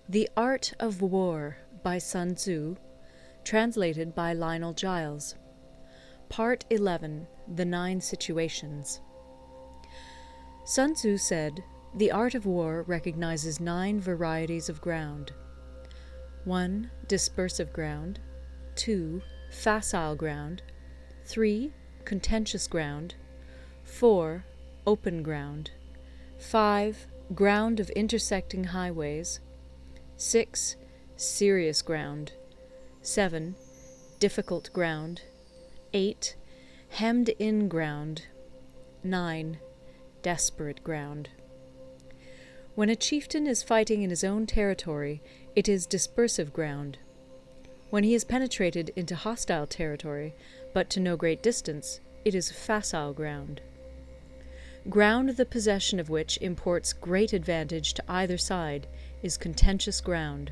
The Art of War by Sun Tzu, translated by Lionel Giles. Part 11. The Nine Situations. Sun Tzu said, "The art of war recognizes 9 varieties of ground. 1. Dispersive ground. 2. Facile ground. 3. Contentious ground. 4. Open ground. 5. Ground of intersecting highways. 6. Serious ground. 7. Difficult ground. 8. Hemmed-in ground. 9. Desperate ground." When a chieftain is fighting in his own territory, it is dispersive ground. When he has penetrated into hostile territory, but to no great distance, it is facile ground. Ground the possession of which imports great advantage to either side is contentious ground.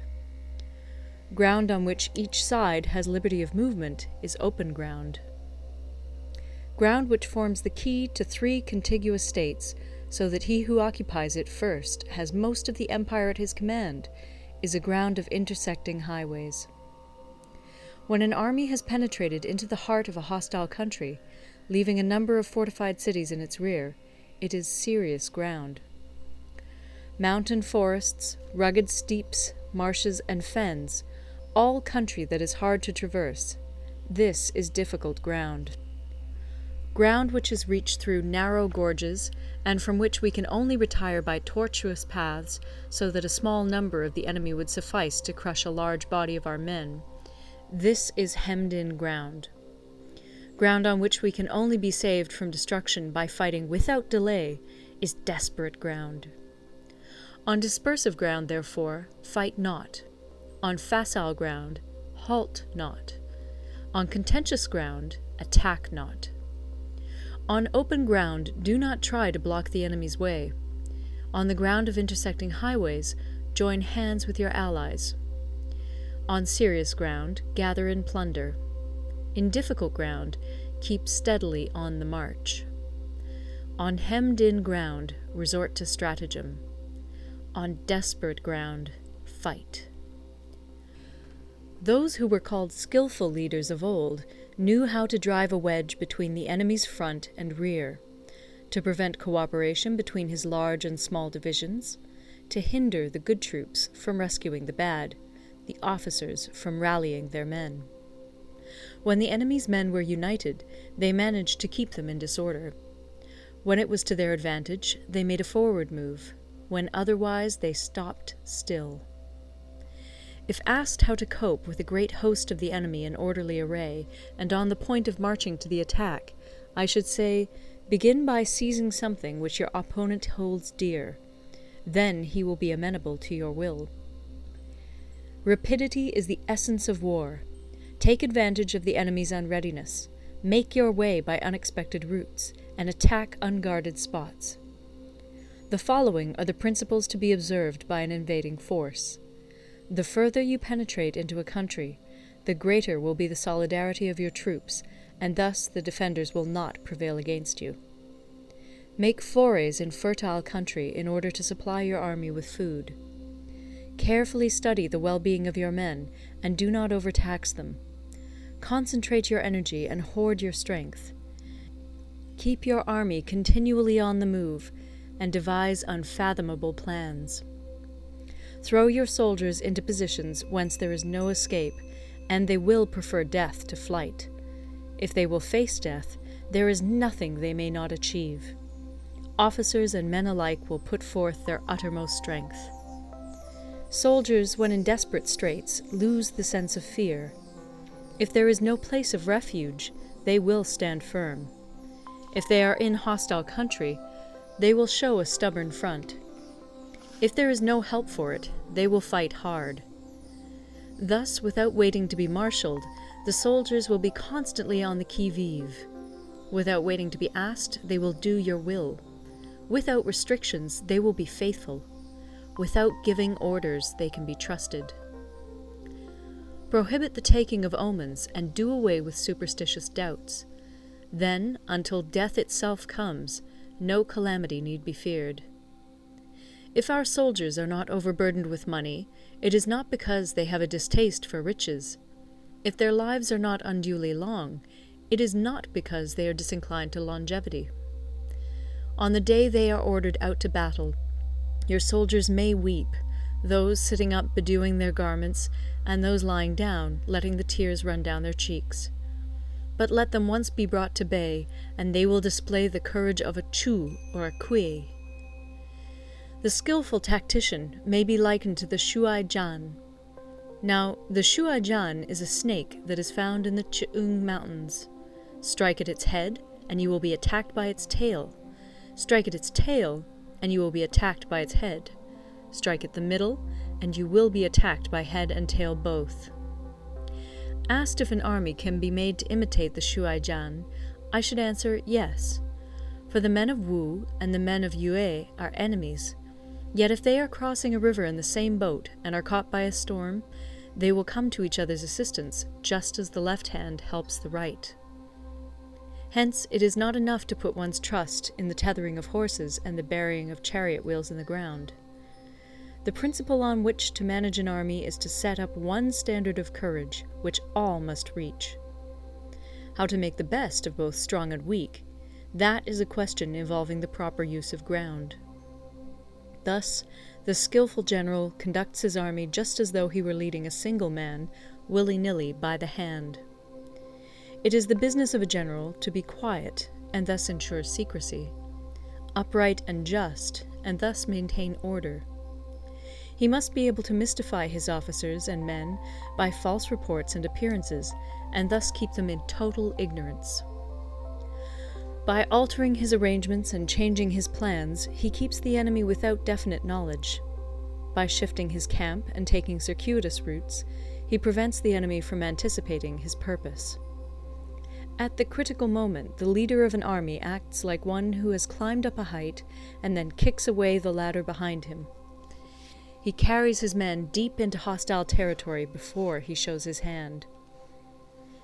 Ground on which each side has liberty of movement is open ground. Ground which forms the key to 3 contiguous states, so that he who occupies it first has most of the empire at his command, is a ground of intersecting highways. When an army has penetrated into the heart of a hostile country, leaving a number of fortified cities in its rear, it is serious ground. Mountain forests, rugged steeps, marshes, and fens, all country that is hard to traverse, this is difficult ground. Ground which is reached through narrow gorges, and from which we can only retire by tortuous paths, so that a small number of the enemy would suffice to crush a large body of our men, this is hemmed-in ground. Ground on which we can only be saved from destruction by fighting without delay is desperate ground. On dispersive ground, therefore, fight not. On facile ground, halt not. On contentious ground, attack not. On open ground, do not try to block the enemy's way. On the ground of intersecting highways, join hands with your allies. On serious ground, gather in plunder. In difficult ground, keep steadily on the march. On hemmed-in ground, resort to stratagem. On desperate ground, fight. Those who were called skillful leaders of old knew how to drive a wedge between the enemy's front and rear, to prevent cooperation between his large and small divisions, to hinder the good troops from rescuing the bad, the officers from rallying their men. When the enemy's men were united, they managed to keep them in disorder. When it was to their advantage, they made a forward move. When otherwise, they stopped still. If asked how to cope with a great host of the enemy in orderly array, and on the point of marching to the attack, I should say, begin by seizing something which your opponent holds dear. Then he will be amenable to your will. Rapidity is the essence of war. Take advantage of the enemy's unreadiness. Make your way by unexpected routes, and attack unguarded spots. The following are the principles to be observed by an invading force. The further you penetrate into a country, the greater will be the solidarity of your troops, and thus the defenders will not prevail against you. Make forays in fertile country in order to supply your army with food. Carefully study the well-being of your men, and do not overtax them. Concentrate your energy and hoard your strength. Keep your army continually on the move, and devise unfathomable plans. Throw your soldiers into positions whence there is no escape, and they will prefer death to flight. If they will face death, there is nothing they may not achieve. Officers and men alike will put forth their uttermost strength. Soldiers, when in desperate straits, lose the sense of fear. If there is no place of refuge, they will stand firm. If they are in hostile country, they will show a stubborn front. If there is no help for it, they will fight hard. Thus, without waiting to be marshalled, the soldiers will be constantly on the qui-vive. Without waiting to be asked, they will do your will. Without restrictions, they will be faithful. Without giving orders, they can be trusted. Prohibit the taking of omens, and do away with superstitious doubts. Then, until death itself comes, no calamity need be feared. If our soldiers are not overburdened with money, it is not because they have a distaste for riches. If their lives are not unduly long, it is not because they are disinclined to longevity. On the day they are ordered out to battle, your soldiers may weep, those sitting up bedewing their garments, and those lying down, letting the tears run down their cheeks. But let them once be brought to bay, and they will display the courage of a Chu or a Kui. The skillful tactician may be likened to the Shuai Jan. Now, the Shuai Jan is a snake that is found in the Cheung Mountains. Strike at its head, and you will be attacked by its tail. Strike at its tail, and you will be attacked by its head. Strike at the middle, and you will be attacked by head and tail both. Asked if an army can be made to imitate the Shuai Jan, I should answer yes. For the men of Wu and the men of Yue are enemies. Yet if they are crossing a river in the same boat and are caught by a storm, they will come to each other's assistance, just as the left hand helps the right. Hence, it is not enough to put one's trust in the tethering of horses and the burying of chariot wheels in the ground. The principle on which to manage an army is to set up one standard of courage, which all must reach. How to make the best of both strong and weak, that is a question involving the proper use of ground. Thus, the skillful general conducts his army just as though he were leading a single man, willy-nilly, by the hand. It is the business of a general to be quiet, and thus ensure secrecy, upright and just, and thus maintain order. He must be able to mystify his officers and men by false reports and appearances, and thus keep them in total ignorance. By altering his arrangements and changing his plans, he keeps the enemy without definite knowledge. By shifting his camp and taking circuitous routes, he prevents the enemy from anticipating his purpose. At the critical moment, the leader of an army acts like one who has climbed up a height and then kicks away the ladder behind him. He carries his men deep into hostile territory before he shows his hand.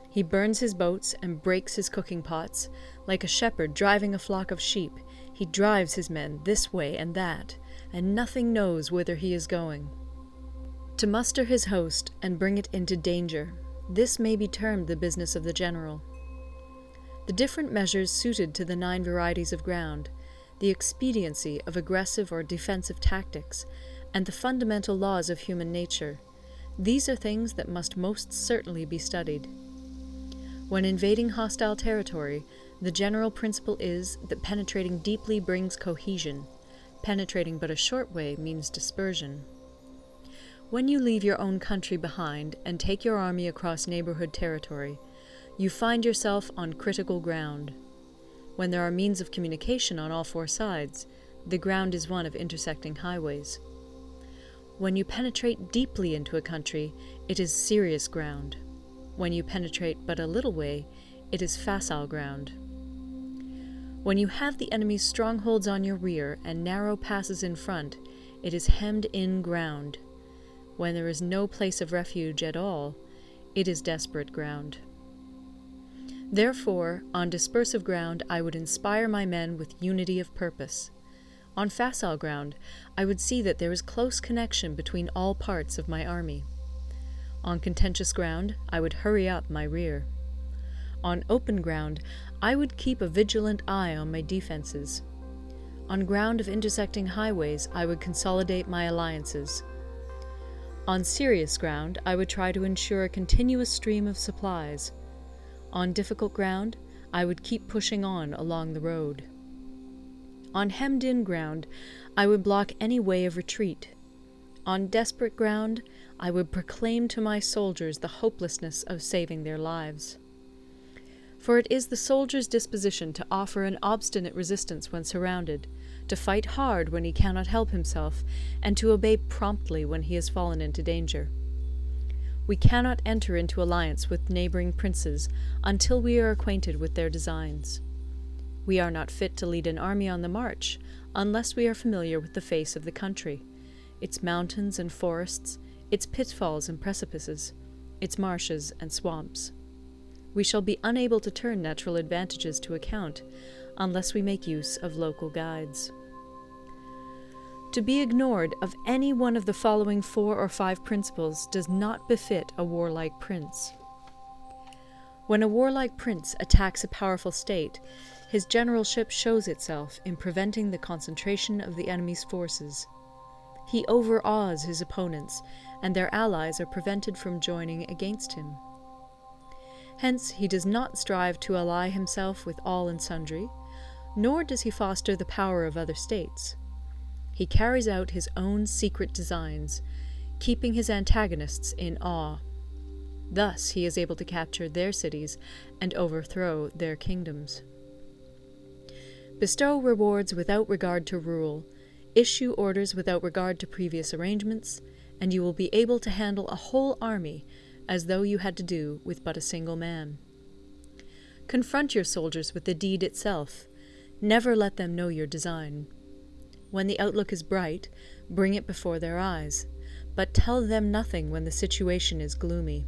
He burns his boats and breaks his cooking pots. Like a shepherd driving a flock of sheep, he drives his men this way and that, and nothing knows whither he is going. To muster his host and bring it into danger, this may be termed the business of the general. The different measures suited to the 9 varieties of ground, the expediency of aggressive or defensive tactics, and the fundamental laws of human nature, these are things that must most certainly be studied. When invading hostile territory, the general principle is that penetrating deeply brings cohesion. Penetrating but a short way means dispersion. When you leave your own country behind and take your army across neighborhood territory, you find yourself on critical ground. When there are means of communication on all 4 sides, the ground is one of intersecting highways. When you penetrate deeply into a country, it is serious ground. When you penetrate but a little way, it is facile ground. When you have the enemy's strongholds on your rear and narrow passes in front, it is hemmed-in ground. When there is no place of refuge at all, it is desperate ground. Therefore, on dispersive ground, I would inspire my men with unity of purpose. On facile ground, I would see that there is close connection between all parts of my army. On contentious ground, I would hurry up my rear. On open ground, I would keep a vigilant eye on my defenses. On ground of intersecting highways, I would consolidate my alliances. On serious ground, I would try to ensure a continuous stream of supplies. On difficult ground, I would keep pushing on along the road. On hemmed-in ground, I would block any way of retreat. On desperate ground, I would proclaim to my soldiers the hopelessness of saving their lives. For it is the soldier's disposition to offer an obstinate resistance when surrounded, to fight hard when he cannot help himself, and to obey promptly when he has fallen into danger. We cannot enter into alliance with neighbouring princes until we are acquainted with their designs. We are not fit to lead an army on the march unless we are familiar with the face of the country, its mountains and forests, its pitfalls and precipices, its marshes and swamps. We shall be unable to turn natural advantages to account unless we make use of local guides. To be ignored of any one of the following 4 or 5 principles does not befit a warlike prince. When a warlike prince attacks a powerful state, his generalship shows itself in preventing the concentration of the enemy's forces. He overawes his opponents, and their allies are prevented from joining against him. Hence, he does not strive to ally himself with all and sundry, nor does he foster the power of other states. He carries out his own secret designs, keeping his antagonists in awe. Thus he is able to capture their cities and overthrow their kingdoms. Bestow rewards without regard to rule, issue orders without regard to previous arrangements, and you will be able to handle a whole army as though you had to do with but a single man. Confront your soldiers with the deed itself. Never let them know your design. When the outlook is bright, bring it before their eyes, but tell them nothing when the situation is gloomy.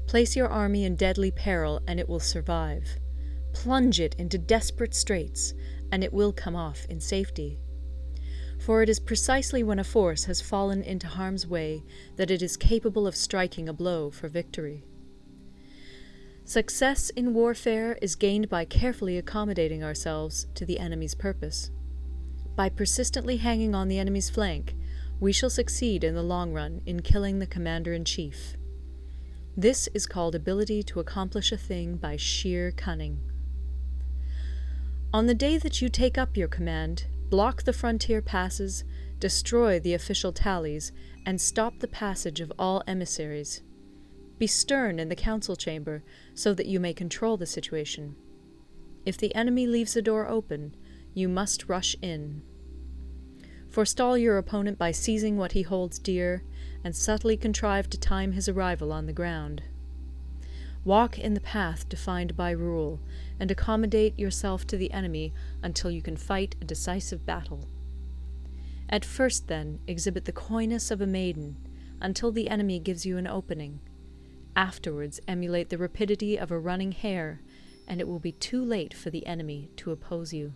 Place your army in deadly peril, and it will survive. Plunge it into desperate straits, and it will come off in safety. For it is precisely when a force has fallen into harm's way that it is capable of striking a blow for victory. Success in warfare is gained by carefully accommodating ourselves to the enemy's purpose. By persistently hanging on the enemy's flank, we shall succeed in the long run in killing the commander-in-chief. This is called ability to accomplish a thing by sheer cunning. On the day that you take up your command, block the frontier passes, destroy the official tallies, and stop the passage of all emissaries. Be stern in the council chamber so that you may control the situation. If the enemy leaves the door open, you must rush in. Forestall your opponent by seizing what he holds dear, and subtly contrive to time his arrival on the ground. Walk in the path defined by rule, and accommodate yourself to the enemy until you can fight a decisive battle. At first, then, exhibit the coyness of a maiden, until the enemy gives you an opening. Afterwards, emulate the rapidity of a running hare, and it will be too late for the enemy to oppose you.